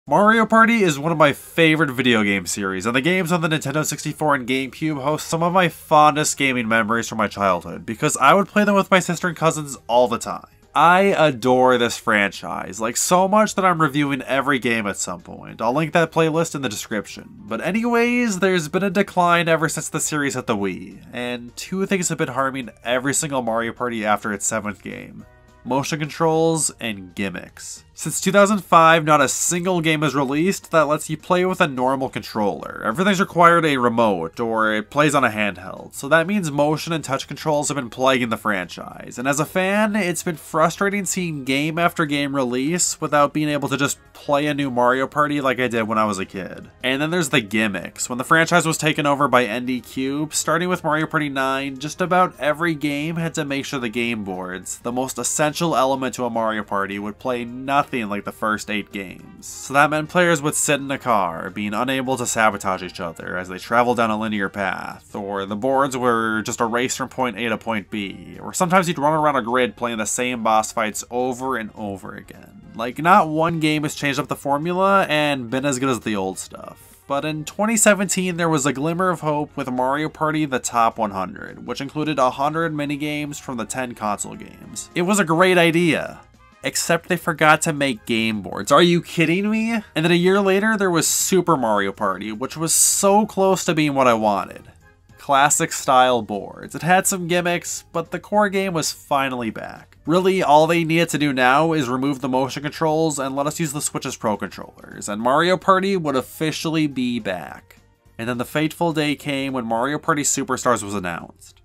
Mario Party is one of my favorite video game series, and the games on the Nintendo 64 and GameCube host some of my fondest gaming memories from my childhood, because I would play them with my sister and cousins all the time. I adore this franchise, like so much that I'm reviewing every game at some point. I'll link that playlist in the description. But anyways, there's been a decline ever since the series hit the Wii, and two things have been harming every single Mario Party after its 7th game: motion controls and gimmicks. Since 2005, not a single game is released that lets you play with a normal controller. Everything's required a remote, or it plays on a handheld, so that means motion and touch controls have been plaguing the franchise. And as a fan, it's been frustrating seeing game after game release without being able to just play a new Mario Party like I did when I was a kid. And then there's the gimmicks. When the franchise was taken over by ND Cube, starting with Mario Party 9, just about every game had to make sure the game boards, the most essential element to a Mario Party, would play nothing like the first 8 games. So that meant players would sit in a car, being unable to sabotage each other as they traveled down a linear path, or the boards were just a race from point A to point B, or sometimes you'd run around a grid playing the same boss fights over and over again. Like, not one game has changed up the formula and been as good as the old stuff. But in 2017, there was a glimmer of hope with Mario Party The Top 100, which included 100 minigames from the 10 console games. It was a great idea. Except they forgot to make game boards. Are you kidding me? And then a year later, there was Super Mario Party, which was so close to being what I wanted. Classic style boards. It had some gimmicks, but the core game was finally back. Really, all they needed to do now is remove the motion controls and let us use the Switch as Pro Controllers, and Mario Party would officially be back. And then the fateful day came when Mario Party Superstars was announced.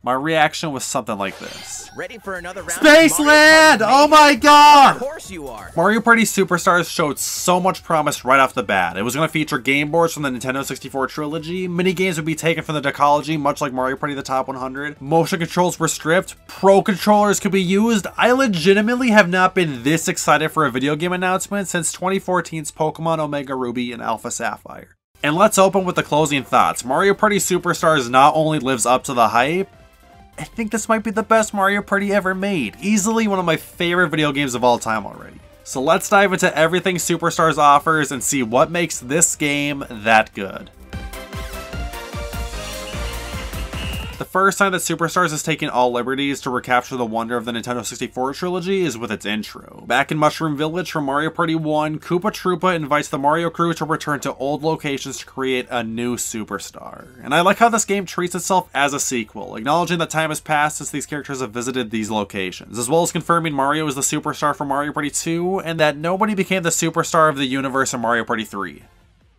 My reaction was something like this. Ready for another round? Spaceland! Oh my god! Of course you are. Mario Party Superstars showed so much promise right off the bat. It was going to feature game boards from the Nintendo 64 trilogy, minigames would be taken from the decology, much like Mario Party The Top 100, motion controls were stripped, Pro Controllers could be used. I legitimately have not been this excited for a video game announcement since 2014's Pokemon Omega Ruby and Alpha Sapphire. And let's open with the closing thoughts. Mario Party Superstars not only lives up to the hype, I think this might be the best Mario Party ever made. Easily one of my favorite video games of all time already. So let's dive into everything Superstars offers and see what makes this game that good. The first time that Superstars is taking all liberties to recapture the wonder of the Nintendo 64 trilogy is with its intro. Back in Mushroom Village from Mario Party 1, Koopa Troopa invites the Mario crew to return to old locations to create a new superstar. And I like how this game treats itself as a sequel, acknowledging that time has passed since these characters have visited these locations, as well as confirming Mario is the superstar from Mario Party 2, and that nobody became the superstar of the universe in Mario Party 3.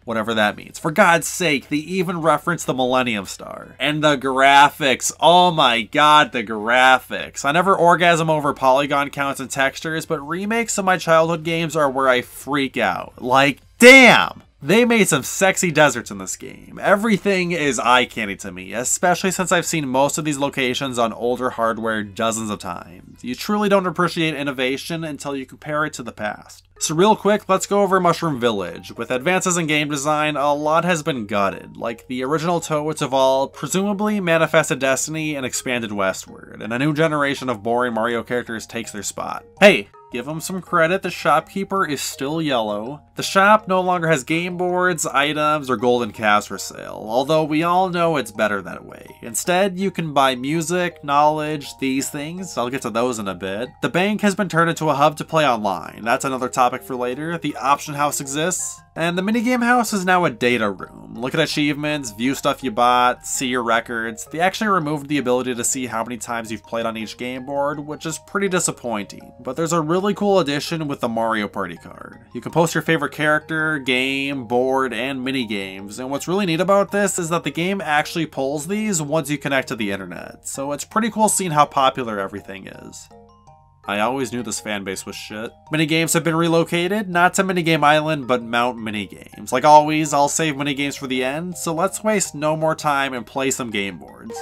Whatever that means. For God's sake, they even reference the Millennium Star. And the graphics. Oh my god, the graphics. I never orgasm over polygon counts and textures, but remakes of my childhood games are where I freak out. Like, damn! They made some sexy deserts in this game. Everything is eye candy to me, especially since I've seen most of these locations on older hardware dozens of times. You truly don't appreciate innovation until you compare it to the past. So real quick, let's go over Mushroom Village. With advances in game design, a lot has been gutted, like the original Toads of all presumably manifested destiny and expanded westward, and a new generation of boring Mario characters takes their spot. Hey! Give him some credit, the shopkeeper is still yellow. The shop no longer has game boards, items, or golden calves for sale, although we all know it's better that way. Instead, you can buy music, knowledge, these things. I'll get to those in a bit. The bank has been turned into a hub to play online. That's another topic for later. The option house exists. And the minigame house is now a data room. Look at achievements, view stuff you bought, see your records. They actually removed the ability to see how many times you've played on each game board, which is pretty disappointing. But there's a really cool addition with the Mario Party card. You can post your favorite character, game, board, and minigames. And what's really neat about this is that the game actually pulls these once you connect to the internet. So it's pretty cool seeing how popular everything is. I always knew this fanbase was shit. Minigames have been relocated, not to Minigame Island, but Mount Minigames. Like always, I'll save minigames for the end, so let's waste no more time and play some game boards.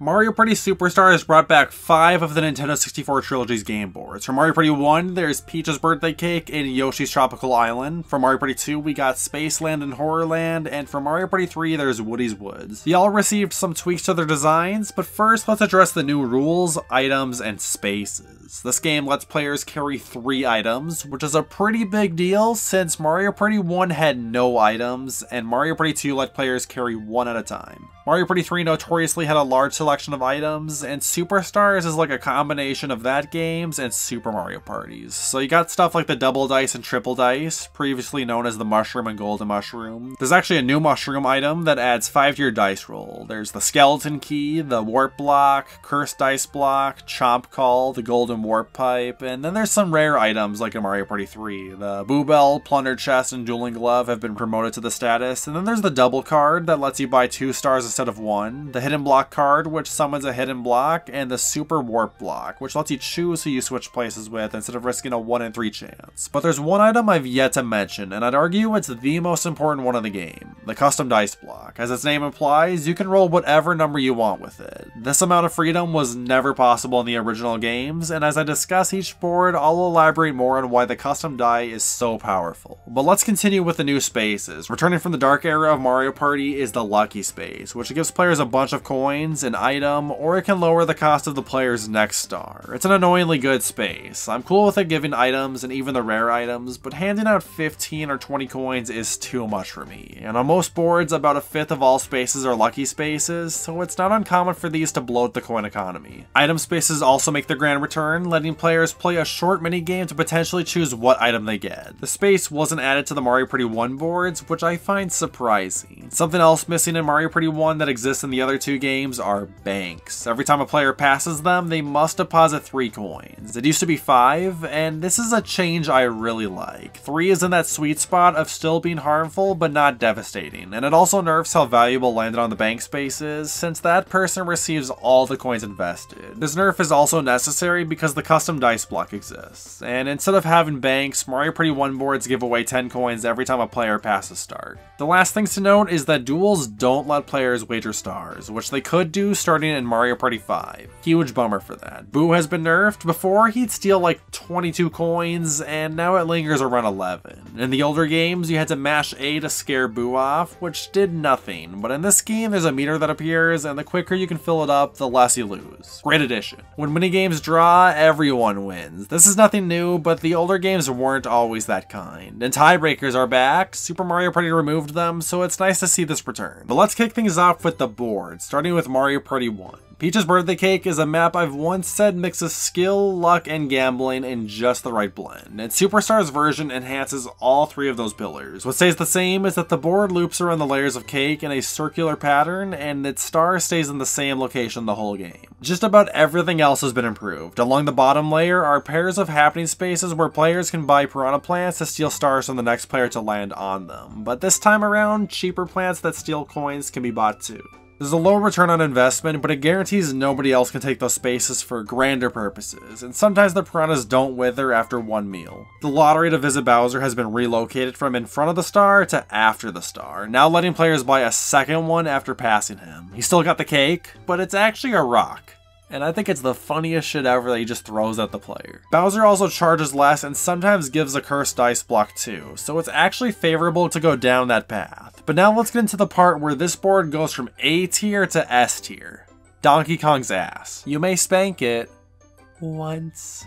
Mario Party Superstars brought back 5 of the Nintendo 64 trilogy's game boards. For Mario Party 1, there's Peach's Birthday Cake and Yoshi's Tropical Island. For Mario Party 2, we got Spaceland and Horrorland. And for Mario Party 3, there's Woody's Woods. They all received some tweaks to their designs, but first let's address the new rules, items, and spaces. This game lets players carry 3 items, which is a pretty big deal since Mario Party 1 had no items, and Mario Party 2 let players carry 1 at a time. Mario Party 3 notoriously had a large selection of items, and Superstars is like a combination of that games and Super Mario Parties. So you got stuff like the Double Dice and Triple Dice, previously known as the Mushroom and Golden Mushroom. There's actually a new Mushroom item that adds 5 to your dice roll. There's the Skeleton Key, the Warp Block, Cursed Dice Block, Chomp Call, the Golden Warp Pipe, and then there's some rare items like in Mario Party 3. The Boo Bell, Plunder Chest, and Dueling Glove have been promoted to the status, and then there's the Double Card that lets you buy 2 stars instead of 1, the Hidden Block card, which summons a hidden block, and the Super Warp Block, which lets you choose who you switch places with instead of risking a 1 in 3 chance. But there's one item I've yet to mention, and I'd argue it's the most important one in the game, the Custom Dice Block. As its name implies, you can roll whatever number you want with it. This amount of freedom was never possible in the original games, and as I discuss each board, I'll elaborate more on why the custom die is so powerful. But let's continue with the new spaces. Returning from the dark era of Mario Party is the Lucky Space, which gives players a bunch of coins, an item, or it can lower the cost of the player's next star. It's an annoyingly good space. I'm cool with it giving items and even the rare items, but handing out 15 or 20 coins is too much for me. And on most boards, about 1/5 of all spaces are lucky spaces, so it's not uncommon for these to bloat the coin economy. Item spaces also make their grand return, letting players play a short minigame to potentially choose what item they get. The space wasn't added to the Mario Party 1 boards, which I find surprising. Something else missing in Mario Party 1 that exists in the other 2 games are banks. Every time a player passes them, they must deposit 3 coins. It used to be 5, and this is a change I really like. 3 is in that sweet spot of still being harmful, but not devastating, and it also nerfs how valuable landed on the bank space is, since that person receives all the coins invested. This nerf is also necessary because the custom dice block exists, and instead of having banks, Mario Party 1 boards give away 10 coins every time a player passes start. The last things to note is that duels don't let players wager stars, which they could do starting in Mario Party 5. Huge bummer for that. Boo has been nerfed. Before, he'd steal like 22 coins, and now it lingers around 11. In the older games, you had to mash A to scare Boo off, which did nothing, but in this game, there's a meter that appears, and the quicker you can fill it up, the less you lose. Great addition. When minigames draw, everyone wins. This is nothing new, but the older games weren't always that kind. And tiebreakers are back. Super Mario Party removed them, so it's nice to see this return. But let's kick things off with the board, starting with Mario Party 1. Peach's Birthday Cake is a map I've once said mixes skill, luck, and gambling in just the right blend, and Superstars version enhances all 3 of those pillars. What stays the same is that the board loops around the layers of cake in a circular pattern, and its star stays in the same location the whole game. Just about everything else has been improved. Along the bottom layer are pairs of happening spaces where players can buy piranha plants to steal stars from the next player to land on them, but this time around, cheaper plants that steal coins can be bought too. There's a low return on investment, but it guarantees nobody else can take those spaces for grander purposes, and sometimes the piranhas don't wither after 1 meal. The lottery to visit Bowser has been relocated from in front of the star to after the star, now letting players buy a second one after passing him. He's still got the cake, but it's actually a rock. And I think it's the funniest shit ever that he just throws at the player. Bowser also charges less and sometimes gives a cursed dice block too, so it's actually favorable to go down that path. But now let's get into the part where this board goes from A tier to S tier. Donkey Kong's ass. You may spank it once.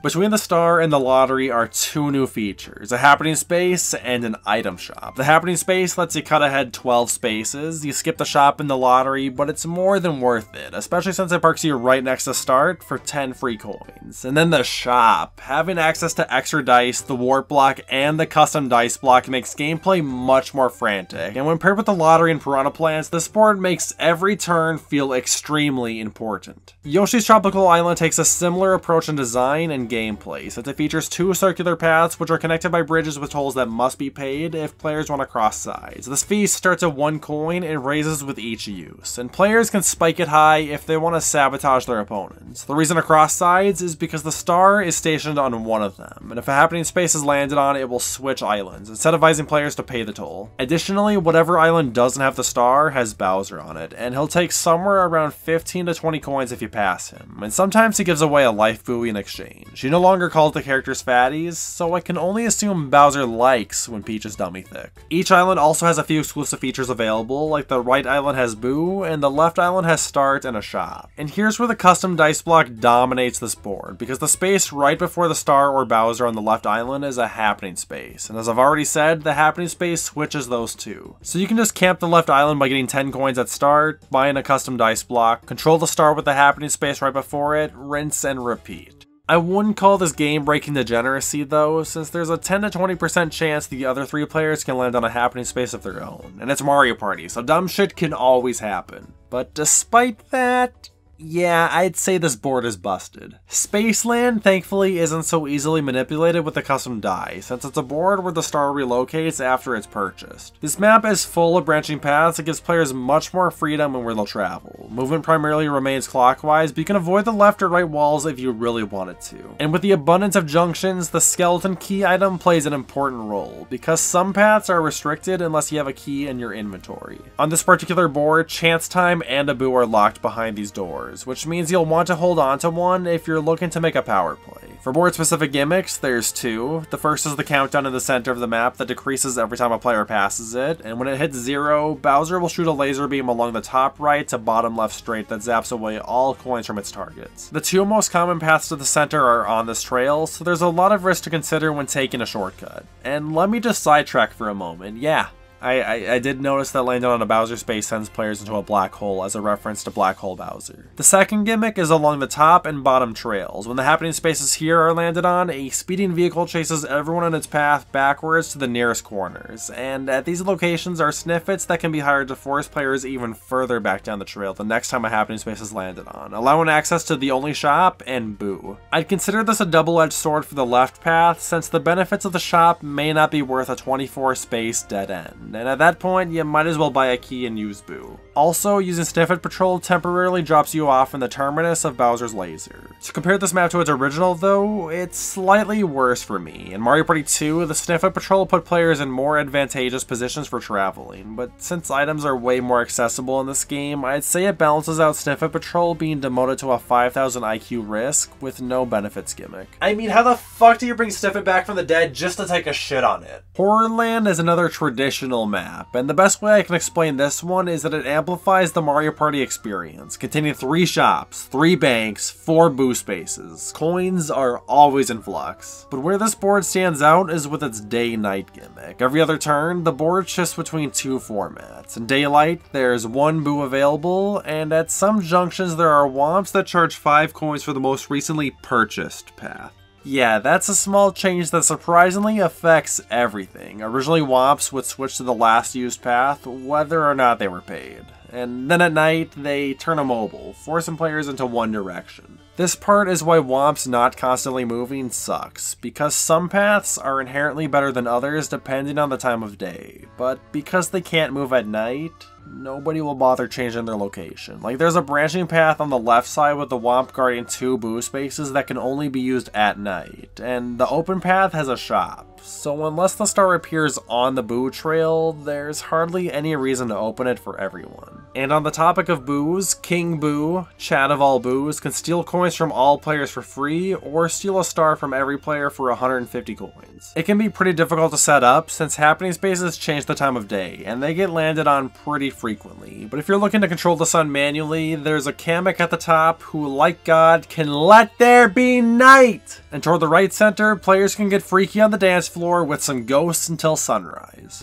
Between the star and the lottery are 2 new features, a happening space and an item shop. The happening space lets you cut ahead 12 spaces. You skip the shop in the lottery, but it's more than worth it, especially since it parks you right next to start for 10 free coins. And then the shop. Having access to extra dice, the warp block, and the custom dice block makes gameplay much more frantic. And when paired with the lottery and piranha plants, this board makes every turn feel extremely important. Yoshi's Tropical Island takes a similar approach in production design and gameplay, since it features 2 circular paths which are connected by bridges with tolls that must be paid if players want to cross sides. This fee starts at 1 coin and raises with each use, and players can spike it high if they want to sabotage their opponents. The reason to cross sides is because the star is stationed on one of them, and if a happening space is landed on, it will switch islands, incentivizing players to pay the toll. Additionally, whatever island doesn't have the star has Bowser on it, and he'll take somewhere around 15 to 20 coins if you pass him, and sometimes he gives away a life buoy in exchange. He no longer calls the characters fatties, so I can only assume Bowser likes when Peach is dummy thick. Each island also has a few exclusive features available, like the right island has Boo, and the left island has Start and a shop. And here's where the custom dice block dominates this board, because the space right before the star or Bowser on the left island is a happening space, and as I've already said, the happening space switches those two. So you can just camp the left island by getting 10 coins at start, buying a custom dice block, control the star with the happening space right before it, rinse and repeat. I wouldn't call this game-breaking degeneracy though, since there's a 10 to 20% chance the other 3 players can land on a happening space of their own, and it's Mario Party, so dumb shit can always happen. But despite that, yeah, I'd say this board is busted. Spaceland, thankfully, isn't so easily manipulated with the custom die, since it's a board where the star relocates after it's purchased. This map is full of branching paths that gives players much more freedom in where they'll travel. Movement primarily remains clockwise, but you can avoid the left or right walls if you really wanted to. And with the abundance of junctions, the skeleton key item plays an important role, because some paths are restricted unless you have a key in your inventory. On this particular board, Chance Time and a Boo are locked behind these doors, which means you'll want to hold on to one if you're looking to make a power play. For board-specific gimmicks, there's 2. The first is the countdown in the center of the map that decreases every time a player passes it, and when it hits 0, Bowser will shoot a laser beam along the top right to bottom left straight that zaps away all coins from its targets. The 2 most common paths to the center are on this trail, so there's a lot of risk to consider when taking a shortcut. And let me just sidetrack for a moment. Yeah, I did notice that landing on a Bowser space sends players into a black hole as a reference to Black Hole Bowser. The second gimmick is along the top and bottom trails. When the happening spaces here are landed on, a speeding vehicle chases everyone in its path backwards to the nearest corners, and at these locations are snippets that can be hired to force players even further back down the trail the next time a happening space is landed on, allowing access to the only shop and Boo. I'd consider this a double-edged sword for the left path, since the benefits of the shop may not be worth a 24 space dead end. And at that point, you might as well buy a key and use Boo. Also, using Sniffet Patrol temporarily drops you off in the terminus of Bowser's laser. To compare this map to its original though, it's slightly worse for me. In Mario Party 2, the Sniffet Patrol put players in more advantageous positions for traveling, but since items are way more accessible in this game, I'd say it balances out Sniffet Patrol being demoted to a 5000 IQ risk with no benefits gimmick. I mean, how the fuck do you bring Sniffet back from the dead just to take a shit on it? Horrorland is another traditional map, and the best way I can explain this one is that it amplifies the Mario Party experience, containing 3 shops, 3 banks, 4 Boo spaces. Coins are always in flux. But where this board stands out is with its day-night gimmick. Every other turn, the board shifts between 2 formats. In daylight, there's 1 Boo available, and at some junctions there are Womps that charge 5 coins for the most recently purchased path. Yeah, that's a small change that surprisingly affects everything. Originally, Womps would switch to the last used path, whether or not they were paid. And then at night, they turn immobile, forcing players into one direction. This part is why Womps not constantly moving sucks, because some paths are inherently better than others depending on the time of day, but because they can't move at night, nobody will bother changing their location. Like, there's a branching path on the left side with the Womp guarding 2 Boo spaces that can only be used at night, and the open path has a shop. So unless the star appears on the Boo trail, there's hardly any reason to open it for everyone. And on the topic of Boos, King Boo, Chat of all Boos, can steal coins from all players for free, or steal a star from every player for 150 coins. It can be pretty difficult to set up, since happening spaces change the time of day, and they get landed on pretty frequently. But if you're looking to control the sun manually, there's a Kamek at the top who, like God, can let there be night! And toward the right center, players can get freaky on the dance floor with some ghosts until sunrise.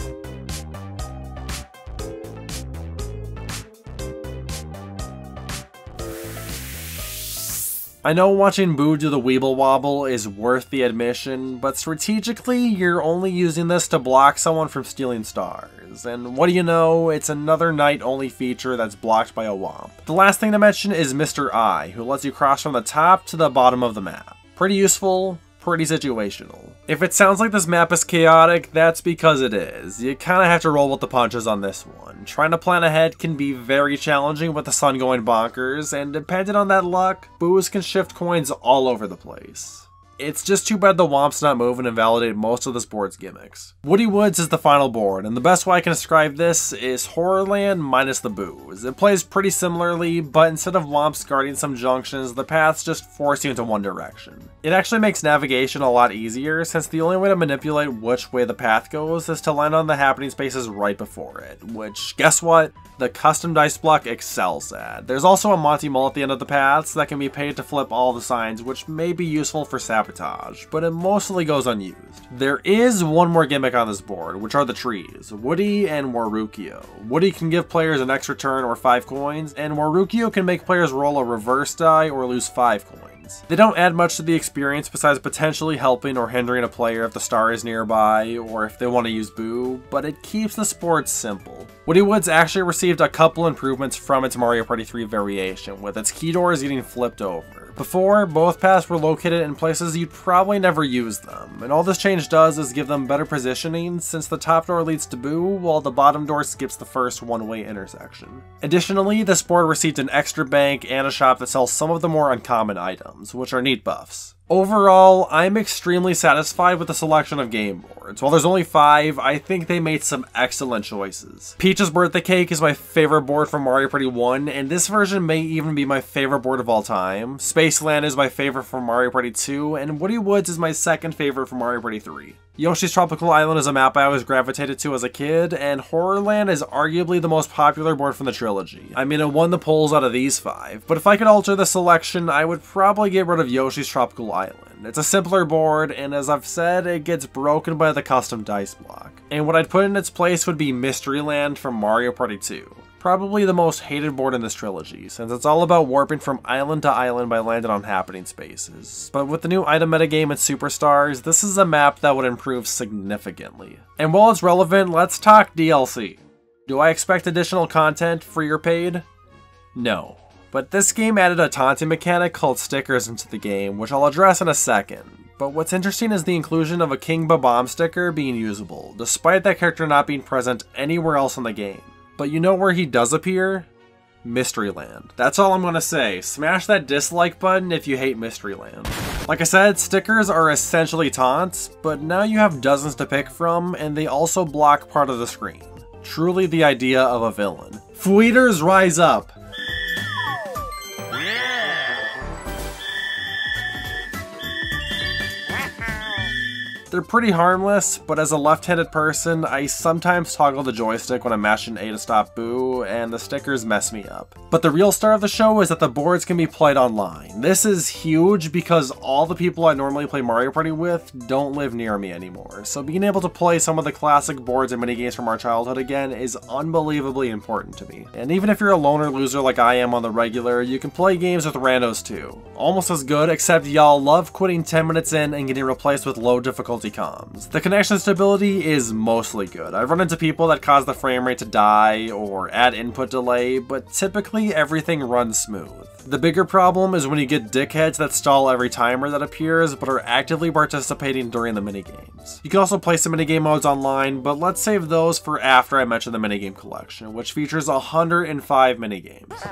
I know watching Boo do the Weeble Wobble is worth the admission, but strategically, you're only using this to block someone from stealing stars. And what do you know, it's another night-only feature that's blocked by a Womp. The last thing to mention is Mr. I, who lets you cross from the top to the bottom of the map. Pretty useful, pretty situational. If it sounds like this map is chaotic, that's because it is. You kinda have to roll with the punches on this one. Trying to plan ahead can be very challenging with the sun going bonkers, and depending on that luck, boos can shift coins all over the place. It's just too bad the Womp's not move and invalidate most of this board's gimmicks. Woody Woods is the final board, and the best way I can describe this is Horrorland minus the boos. It plays pretty similarly, but instead of Womps guarding some junctions, the paths just force you into one direction. It actually makes navigation a lot easier, since the only way to manipulate which way the path goes is to land on the happening spaces right before it, which, guess what? The custom dice block excels at. There's also a Monty Mull at the end of the paths that can be paid to flip all the signs, which may be useful for sabotage, but it mostly goes unused. There is one more gimmick on this board, which are the trees, Woody and Warukio. Woody can give players an extra turn or 5 coins, and Warukio can make players roll a reverse die or lose 5 coins. They don't add much to the experience besides potentially helping or hindering a player if the star is nearby, or if they want to use Boo, but it keeps the sport simple. Woody Woods actually received a couple improvements from its Mario Party 3 variation, with its key doors getting flipped over. Before, both paths were located in places you'd probably never use them, and all this change does is give them better positioning since the top door leads to Boo, while the bottom door skips the first one-way intersection. Additionally, this board received an extra bank and a shop that sells some of the more uncommon items, which are neat buffs. Overall, I'm extremely satisfied with the selection of game boards. While there's only 5, I think they made some excellent choices. Peach's Birthday Cake is my favorite board from Mario Party 1, and this version may even be my favorite board of all time. Spaceland is my favorite from Mario Party 2, and Woody Woods is my second favorite from Mario Party 3. Yoshi's Tropical Island is a map I always gravitated to as a kid, and Horrorland is arguably the most popular board from the trilogy. I mean, it won the polls out of these 5, but if I could alter the selection, I would probably get rid of Yoshi's Tropical Island. It's a simpler board, and as I've said, it gets broken by the custom dice block. And what I'd put in its place would be Mysteryland from Mario Party 2. Probably the most hated board in this trilogy, since it's all about warping from island to island by landing on happening spaces. But with the new item metagame and Superstars, this is a map that would improve significantly. And while it's relevant, let's talk DLC. Do I expect additional content, free or paid? No. But this game added a taunting mechanic called stickers into the game, which I'll address in a second. But what's interesting is the inclusion of a King Babam sticker being usable, despite that character not being present anywhere else in the game. But you know where he does appear? Mysteryland. That's all I'm gonna say. Smash that dislike button if you hate Mysteryland. Like I said, stickers are essentially taunts, but now you have dozens to pick from, and they also block part of the screen. Truly the idea of a villain. Fweeters, rise up! They're pretty harmless, but as a left-handed person, I sometimes toggle the joystick when I'm mashing A to stop Boo, and the stickers mess me up. But the real star of the show is that the boards can be played online. This is huge because all the people I normally play Mario Party with don't live near me anymore, so being able to play some of the classic boards and minigames from our childhood again is unbelievably important to me. And even if you're a loner loser like I am on the regular, you can play games with randos too. Almost as good, except y'all love quitting 10 minutes in and getting replaced with low difficulty comms. The connection stability is mostly good. I've run into people that cause the frame rate to die or add input delay, but typically everything runs smooth. The bigger problem is when you get dickheads that stall every timer that appears but are actively participating during the minigames. You can also play some minigame modes online, but let's save those for after I mention the minigame collection, which features 105 minigames.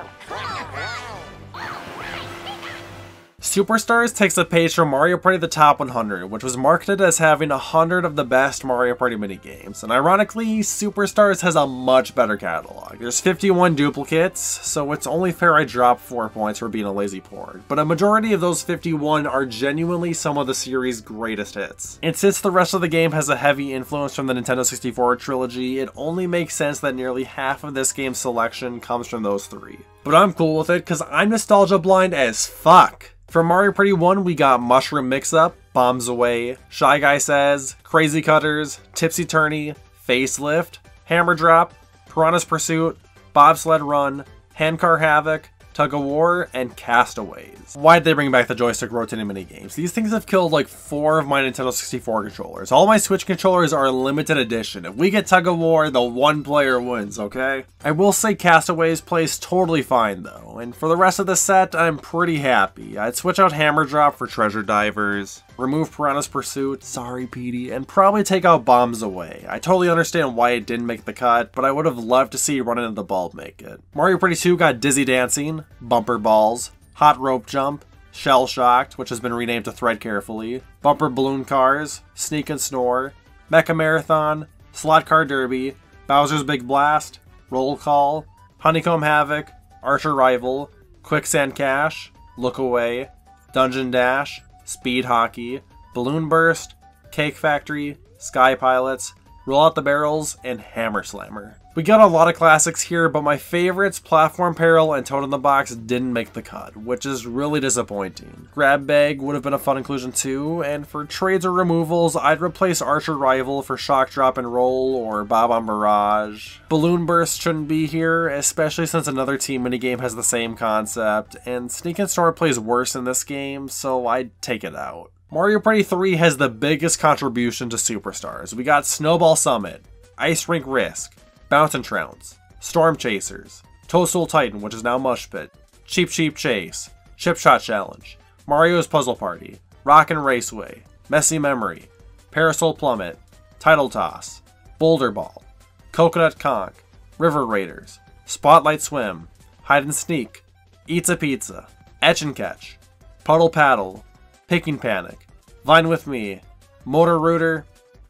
Superstars takes a page from Mario Party The Top 100, which was marketed as having 100 of the best Mario Party minigames, and ironically, Superstars has a much better catalog. There's 51 duplicates, so it's only fair I drop 4 points for being a lazy port, but a majority of those 51 are genuinely some of the series' greatest hits. And since the rest of the game has a heavy influence from the Nintendo 64 trilogy, it only makes sense that nearly half of this game's selection comes from those 3. But I'm cool with it, cause I'm nostalgia blind as fuck! For Mario Party 1, we got Mushroom Mix-Up, Bombs Away, Shy Guy Says, Crazy Cutters, Tipsy Tourney, Facelift, Hammer Drop, Piranha's Pursuit, Bobsled Run, Handcar Havoc, Tug of War, and Castaways. Why'd they bring back the joystick rotating minigames? These things have killed like 4 of my Nintendo 64 controllers. All my Switch controllers are limited edition. If we get Tug of War, the one player wins, okay? I will say Castaways plays totally fine though, and for the rest of the set, I'm pretty happy. I'd switch out Hammer Drop for Treasure Divers, remove Piranha's Pursuit, sorry Petey, and probably take out Bombs Away. I totally understand why it didn't make the cut, but I would have loved to see Run Into the Bulb make it. Mario Party 2 got Dizzy Dancing, Bumper Balls, Hot Rope Jump, Shell Shocked, which has been renamed to Thread Carefully, Bumper Balloon Cars, Sneak and Snore, Mecha Marathon, Slot Car Derby, Bowser's Big Blast, Roll Call, Honeycomb Havoc, Archer Rival, Quicksand Cash, Look Away, Dungeon Dash, Speed Hockey, Balloon Burst, Cake Factory, Sky Pilots, Roll Out the Barrels, and Hammer Slammer. We got a lot of classics here, but my favorites, Platform Peril and Toad in the Box, didn't make the cut, which is really disappointing. Grab Bag would have been a fun inclusion too, and for trades or removals, I'd replace Archer Rival for Shock Drop and Roll or Bob on Barrage. Balloon Burst shouldn't be here, especially since another team minigame has the same concept, and Sneak and Snore plays worse in this game, so I'd take it out. Mario Party 3 has the biggest contribution to Superstars. We got Snowball Summit, Ice Rink Risk, Bounce and Trounce, Storm Chasers, Toadstool Titan, which is now Mush Pit, Cheap Cheap Chase, Chip Shot Challenge, Mario's Puzzle Party, Rockin' Raceway, Messy Memory, Parasol Plummet, Title Toss, Boulder Ball, Coconut Conk, River Raiders, Spotlight Swim, Hide and Sneak, Eats a Pizza, Etch and Catch, Puddle Paddle, Picking Panic, Vine with Me, Motor Rooter,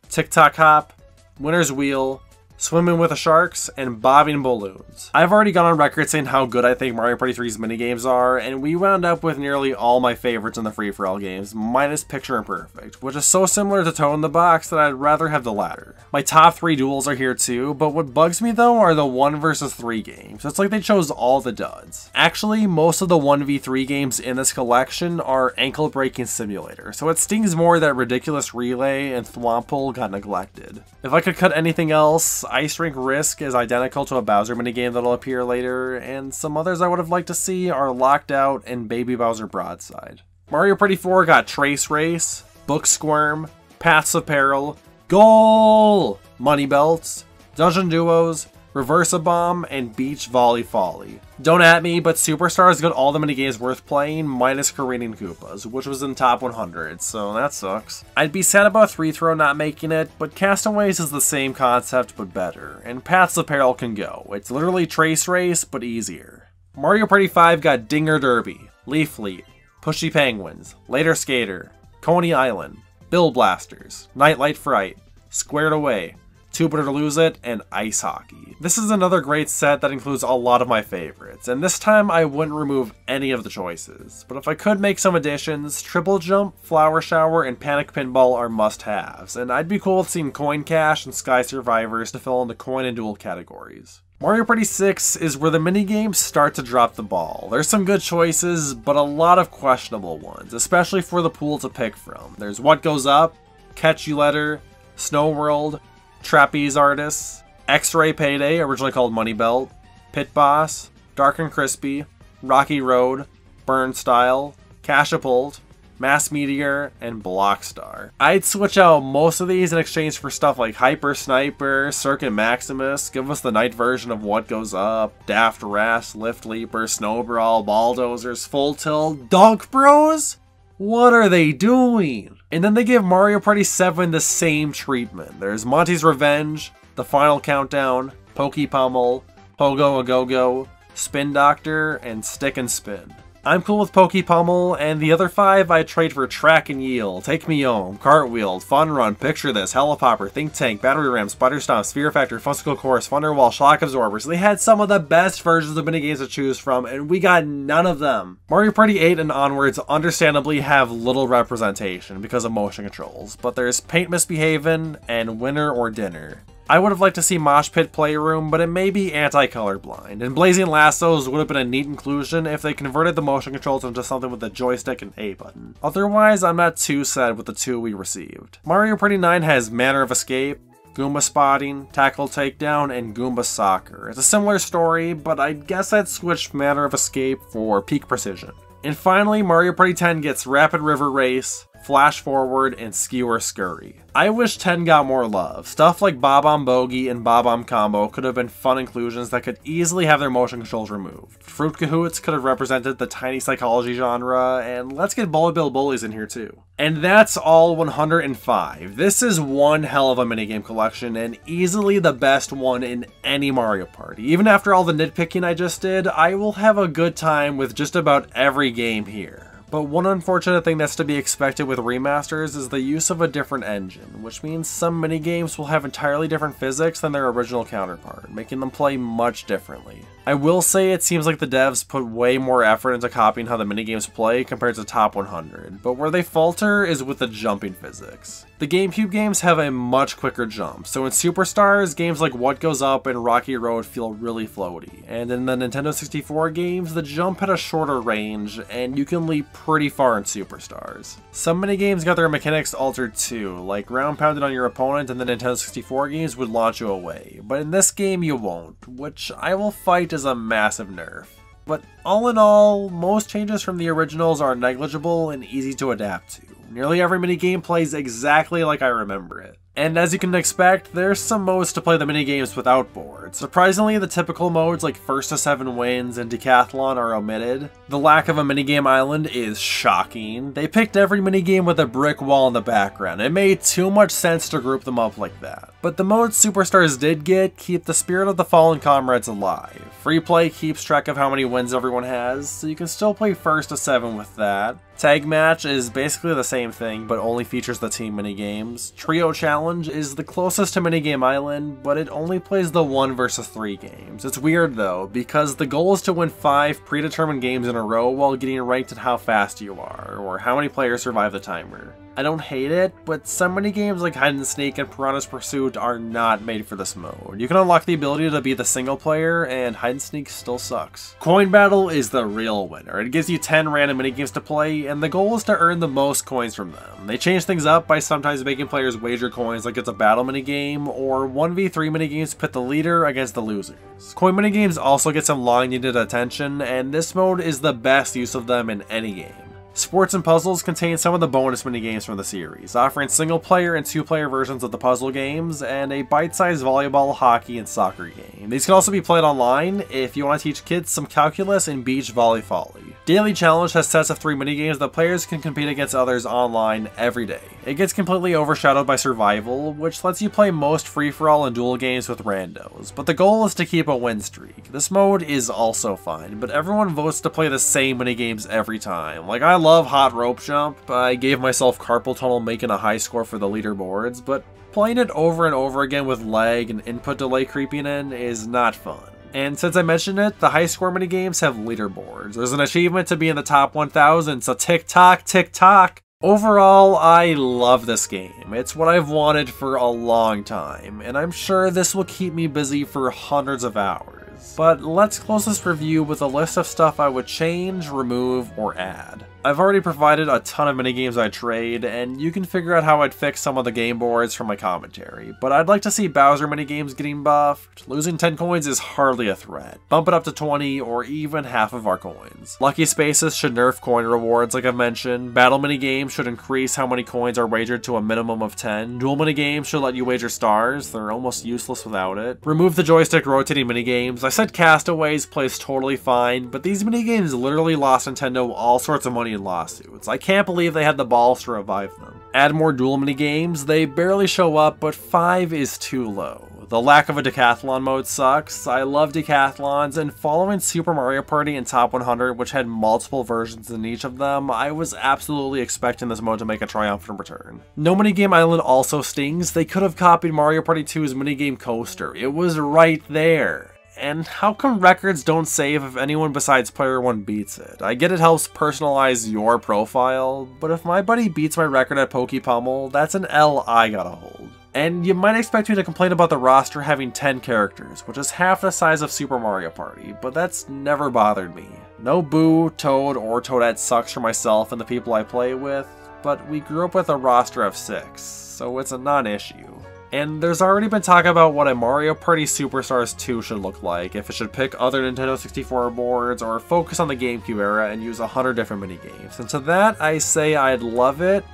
Tick Tock Hop, Winner's Wheel, Swimming with the Sharks, and Bobbing Balloons. I've already gone on record saying how good I think Mario Party 3's minigames are, and we wound up with nearly all my favorites in the free-for-all games, minus Picture and Perfect, which is so similar to Toad in the Box that I'd rather have the latter. My top 3 duels are here too, but what bugs me though are the 1 vs 3 games. It's like they chose all the duds. Actually, most of the 1v3 games in this collection are ankle-breaking simulator, so it stings more that Ridiculous Relay and Thwomple got neglected. If I could cut anything else, Ice Rink Risk is identical to a Bowser minigame that'll appear later, and some others I would have liked to see are Locked Out and Baby Bowser Broadside. Mario Party 4 got Trace Race, Book Squirm, Paths of Peril, Goal! Money Belts, Dungeon Duos, Reverse-A-Bomb, and Beach Volley Folly. Don't at me, but Superstars got all the minigames worth playing, minus Careening Koopas, which was in top 100, so that sucks. I'd be sad about 3-Throw not making it, but Castaways is the same concept but better, and Paths of Peril can go. It's literally Trace Race, but easier. Mario Party 5 got Dinger Derby, Leaf Fleet, Pushy Penguins, Later Skater, Coney Island, Bill Blasters, Nightlight Fright, Squared Away, Two Better to Lose It, and Ice Hockey. This is another great set that includes a lot of my favorites, and this time I wouldn't remove any of the choices. But if I could make some additions, Triple Jump, Flower Shower, and Panic Pinball are must-haves, and I'd be cool with seeing Coin Cash and Sky Survivors to fill in the coin and duel categories. Mario Party 6 is where the minigames start to drop the ball. There's some good choices, but a lot of questionable ones, especially for the pool to pick from. There's What Goes Up, Catch You Letter, Snow World, Trapeze Artists, X-Ray Payday, originally called Money Belt, Pit Boss, Dark and Crispy, Rocky Road, Burn Style, Cashapult, Mass Meteor, and Block Star. I'd switch out most of these in exchange for stuff like Hyper Sniper, Circuit Maximus, give us the night version of What Goes Up, Daft Ras, Lift Leaper, Snow Brawl, Balldozers, Full Tilt, Dunk Bros? What are they doing? And then they give Mario Party 7 the same treatment. There's Monty's Revenge, The Final Countdown, Pokey Pummel, Pogo A Go-Go, Spin Doctor, and Stick and Spin. I'm cool with Pokey Pummel, and the other 5 I trade for Track and Yield, Take Me Home, Cartwheel, Fun Run, Picture This, Helipopper, Think Tank, Battery Ram, Spider Stomp, Sphere Factor, Funsicle Course, Thunderwall, Shock Absorbers. They had some of the best versions of minigames to choose from, and we got none of them. Mario Party 8 and onwards understandably have little representation because of motion controls, but there's Paint Misbehavin' and Winner or Dinner. I would have liked to see Mosh Pit Playroom, but it may be anti-colorblind, and Blazing Lassos would have been a neat inclusion if they converted the motion controls into something with a joystick and A button. Otherwise, I'm not too sad with the 2 we received. Mario Party 9 has Manner of Escape, Goomba spotting, tackle takedown, and Goomba soccer. It's a similar story, but I guess I'd switch Manner of Escape for peak precision. And finally, Mario Party 10 gets Rapid River Race, Flash Forward, and Skewer Scurry. I wish 10 got more love. Stuff like Bob-omb Bogey and Bob-omb Combo could have been fun inclusions that could easily have their motion controls removed. Fruit Cahoots could have represented the tiny psychology genre, and let's get Bullet Bill Bullies in here too. And that's all 105. This is one hell of a minigame collection, and easily the best one in any Mario Party. Even after all the nitpicking I just did, I will have a good time with just about every game here. But one unfortunate thing that's to be expected with remasters is the use of a different engine, which means some minigames will have entirely different physics than their original counterpart, making them play much differently. I will say it seems like the devs put way more effort into copying how the minigames play compared to Top 100, but where they falter is with the jumping physics. The GameCube games have a much quicker jump, so in Superstars, games like What Goes Up and Rocky Road feel really floaty, and in the Nintendo 64 games, the jump had a shorter range, and you can leap pretty far in Superstars. Some minigames got their mechanics altered too, like ground pounded on your opponent in the Nintendo 64 games would launch you away, but in this game you won't, which I will fight as a massive nerf. But all in all, most changes from the originals are negligible and easy to adapt to. Nearly every minigame plays exactly like I remember it. And as you can expect, there's some modes to play the minigames without boards. Surprisingly, the typical modes like First to 7 Wins and Decathlon are omitted. The lack of a minigame island is shocking. They picked every minigame with a brick wall in the background. It made too much sense to group them up like that. But the modes Superstars did get keep the spirit of the fallen comrades alive. Free play keeps track of how many wins everyone has, so you can still play First to 7 with that. Tag Match is basically the same thing, but only features the team minigames. Trio Challenge is the closest to Minigame Island, but it only plays the 1 versus 3 games. It's weird though, because the goal is to win 5 predetermined games in a row while getting ranked at how fast you are, or how many players survive the timer. I don't hate it, but some minigames like Hide and Seek and Piranha's Pursuit are not made for this mode. You can unlock the ability to be the single player, and Hide and Seek still sucks. Coin Battle is the real winner. It gives you 10 random minigames to play, and the goal is to earn the most coins from them. They change things up by sometimes making players wager coins like it's a battle minigame, or 1v3 minigames pit the leader against the losers. Coin minigames also get some long-needed attention, and this mode is the best use of them in any game. Sports and Puzzles contain some of the bonus minigames from the series, offering single-player and two-player versions of the puzzle games, and a bite-sized volleyball, hockey, and soccer game. These can also be played online if you want to teach kids some calculus and beach volley folly. Daily Challenge has sets of 3 minigames that players can compete against others online every day. It gets completely overshadowed by Survival, which lets you play most free-for-all and duel games with randos, but the goal is to keep a win streak. This mode is also fun, but everyone votes to play the same minigames every time. Like, I love Hot Rope Jump. I gave myself carpal tunnel making a high score for the leaderboards, but playing it over and over again with lag and input delay creeping in is not fun. And since I mentioned it, the high score minigames have leaderboards. There's an achievement to be in the top 1000, so tick tock, tick tock. Overall, I love this game. It's what I've wanted for a long time, and I'm sure this will keep me busy for hundreds of hours. But let's close this review with a list of stuff I would change, remove, or add. I've already provided a ton of minigames I trade, and you can figure out how I'd fix some of the game boards from my commentary, but I'd like to see Bowser minigames getting buffed. Losing 10 coins is hardly a threat. Bump it up to 20 or even half of our coins. Lucky Spaces should nerf coin rewards like I've mentioned. Battle minigames should increase how many coins are wagered to a minimum of 10. Duel minigames should let you wager stars, they're almost useless without it. Remove the joystick rotating minigames. I said Castaways plays totally fine, but these minigames literally lost Nintendo all sorts of money in lawsuits. I can't believe they had the balls to revive them. Add more duel minigames. They barely show up, but 5 is too low. The lack of a decathlon mode sucks. I love decathlons, and following Super Mario Party and Top 100, which had multiple versions in each of them, I was absolutely expecting this mode to make a triumphant return. No Minigame Island also stings. They could have copied Mario Party 2's minigame coaster. It was right there. And how come records don't save if anyone besides player 1 beats it? I get it helps personalize your profile, but if my buddy beats my record at Poke Pummel, that's an L I gotta hold. And you might expect me to complain about the roster having 10 characters, which is half the size of Super Mario Party, but that's never bothered me. No Boo, Toad, or Toadette sucks for myself and the people I play with, but we grew up with a roster of 6, so it's a non-issue. And there's already been talk about what a Mario Party Superstars 2 should look like, if it should pick other Nintendo 64 boards, or focus on the GameCube era and use 100 different minigames. And to that, I say I'd love it,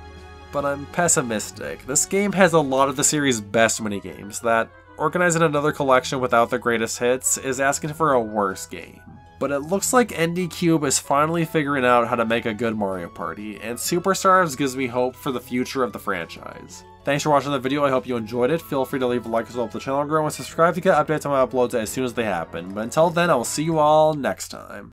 but I'm pessimistic. This game has a lot of the series' best minigames, that organizing another collection without the greatest hits is asking for a worse game. But it looks like ND Cube is finally figuring out how to make a good Mario Party, and Superstars gives me hope for the future of the franchise. Thanks for watching the video, I hope you enjoyed it. Feel free to leave a like to help the channel grow, and subscribe to get updates on my uploads as soon as they happen. But until then, I will see you all next time.